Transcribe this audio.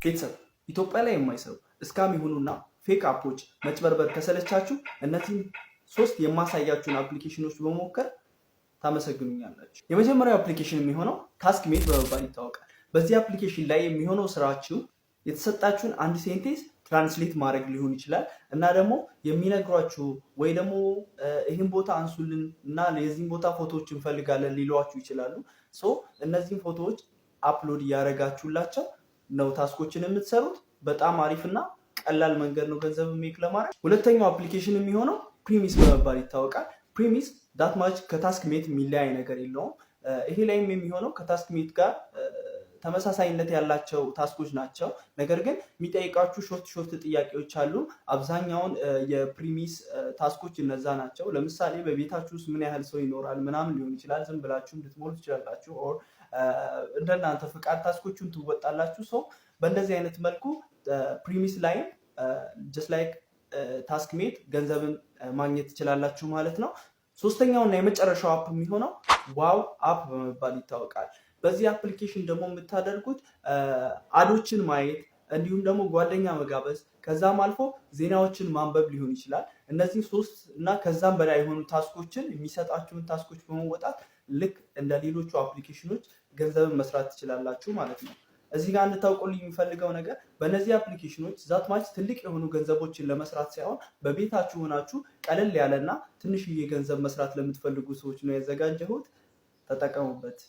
ቤተሰብ ኢትዮጵያ ላይ የማይሰሩ እስካም ይሁኑና ፌክ አፖች መጭበርበር ከሰለቻችሁ እነዚህን ሶስት የማሳያችሁን አፕሊኬሽኖች በመሞከር ታመሰግኑኛላችሁ። የመጀመሪያው አፕሊኬሽን የሚሆነው ታስክሜት በመባል ይታወቃል። በዚህ አፕሊኬሽን ላይ የሚሆነው ስራችሁ የተሰጣችሁን አንድ ሴንቴንስ ትራንስሌት ማድረግ ሊሆን ይችላል እና ደግሞ የሚነግሯችሁ ወይ ደግሞ ይህን ቦታ አንሱልን እና የዚህን ቦታ ፎቶዎች እንፈልጋለን ሊሏችሁ ይችላሉ። እነዚህን ፎቶዎች አፕሎድ እያደረጋችሁላቸው ነው ታስኮችን የምትሰሩት። በጣም አሪፍና ቀላል መንገድ ነው ገንዘብ ሜክ ለማድረግ። ሁለተኛው አፕሊኬሽን የሚሆነው ፕሪሚስ በመባል ይታወቃል። ፕሪሚስ ዳትማች ከታስክሜት የሚለያይ ነገር የለውም። ይሄ ላይም የሚሆነው ከታስክሜት ጋር ተመሳሳይነት ያላቸው ታስኮች ናቸው። ነገር ግን የሚጠይቃችሁ ሾርት ጥያቄዎች አሉ። አብዛኛውን የፕሪሚስ ታስኮች እነዛ ናቸው። ለምሳሌ በቤታችሁ ውስጥ ምን ያህል ሰው ይኖራል ምናምን ሊሆን ይችላል። ዝም ብላችሁ ልትሞሉ ትችላላችሁ። ኦር እንደናንተ ፍቃድ ታስኮቹን ትወጣላችሁ። በእንደዚህ አይነት መልኩ ፕሪሚስ ላይም ጀስት ላይክ ታስክሜት ገንዘብን ማግኘት ትችላላችሁ ማለት ነው። ሶስተኛው እና የመጨረሻው አፕ የሚሆነው ዋው አፕ በመባል ይታወቃል። በዚህ አፕሊኬሽን ደግሞ የምታደርጉት አዶችን ማየት እንዲሁም ደግሞ ጓደኛ መጋበዝ ከዛም አልፎ ዜናዎችን ማንበብ ሊሆን ይችላል። እነዚህ ሶስት እና ከዛም በላይ የሆኑ ታስኮችን የሚሰጣችሁን ታስኮች በመወጣት ልክ እንደ ሌሎቹ አፕሊኬሽኖች ገንዘብን መስራት ትችላላችሁ ማለት ነው። እዚህ ጋር እንድታውቁልኝ የሚፈልገው ነገር በእነዚህ አፕሊኬሽኖች ዛትማች ትልቅ የሆኑ ገንዘቦችን ለመስራት ሳይሆን በቤታችሁ ሆናችሁ ቀለል ያለና ትንሽዬ ገንዘብ መስራት ለምትፈልጉ ሰዎች ነው ያዘጋጀሁት። ተጠቀሙበት።